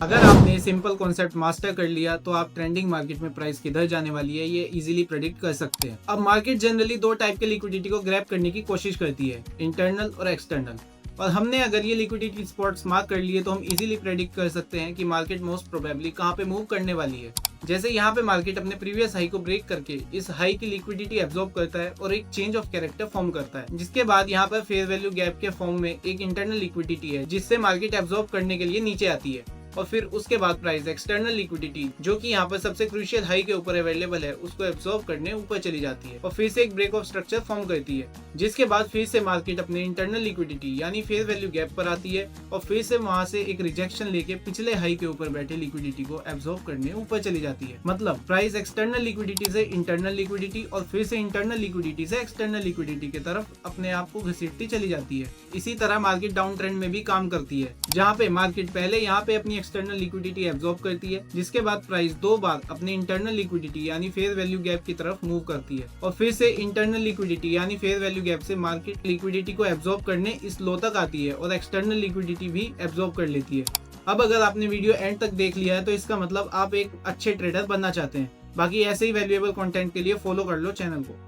अगर आपने simple concept master कर लिया तो आप ट्रेंडिंग मार्केट में प्राइस किधर जाने वाली है ये इजीली प्रेडिक्ट कर सकते हैं। अब मार्केट जनरली दो टाइप के लिक्विडिटी को ग्रैब करने की कोशिश करती है, इंटरनल और एक्सटर्नल। और हमने अगर ये लिक्विडिटी स्पॉट्स मार्क कर लिए तो हम इजीली प्रेडिक्ट कर सकते हैं कि मार्केट मोस्ट प्रोबेबली कहाँ पे मूव करने वाली है। जैसे यहाँ पे मार्केट अपने प्रीवियस हाई को ब्रेक करके इस हाई की लिक्विडिटी एब्जॉर्ब करता है और एक चेंज ऑफ कैरेक्टर फॉर्म करता है, जिसके बाद यहाँ पर फेयर वैल्यू गैप के फॉर्म में एक इंटरनल लिक्विडिटी है जिससे मार्केट एब्जॉर्ब करने के लिए नीचे आती है। और फिर उसके बाद प्राइस एक्सटर्नल लिक्विडिटी जो कि यहाँ पर सबसे क्रूशियल हाई के ऊपर अवेलेबल है उसको एब्जॉर्ब करने ऊपर चली जाती है और फिर से एक ब्रेक ऑफ स्ट्रक्चर फॉर्म करती है, जिसके बाद फिर से मार्केट अपने इंटरनल लिक्विडिटी यानी फेयर वैल्यू गैप पर आती है और फिर से वहां से एक रिजेक्शन लेके पिछले हाई के ऊपर बैठे लिक्विडिटी को एब्जॉर्ब करने ऊपर चली जाती है। मतलब प्राइस एक्सटर्नल लिक्विडिटी से इंटरनल लिक्विडिटी और फिर से इंटरनल लिक्विडिटी से एक्सटर्नल लिक्विडिटी की तरफ अपने आप को घसीटती चली जाती है। इसी तरह मार्केट डाउन ट्रेंड में भी काम करती है, जहाँ पे मार्केट पहले यहाँ पे अपनी एक्सटर्नल लिक्विडिटी एब्जॉर्ब करती है, जिसके बाद प्राइस दो बार अपने इंटरनल लिक्विडिटी यानी फेयर वैल्यू गैप की तरफ मूव करती है और फिर से इंटरनल लिक्विडिटी यानी फेयर वैल्यू गैप से मार्केट लिक्विडिटी को एब्जॉर्ब करने इस लो तक आती है और एक्सटर्नल लिक्विडिटी भी एब्जॉर्ब कर लेती है। अब अगर आपने वीडियो एंड तक देख लिया है तो इसका मतलब आप एक अच्छे ट्रेडर बनना चाहते हैं। बाकी ऐसे ही वैल्यूएबल कंटेंट के लिए फॉलो कर लो चैनल को।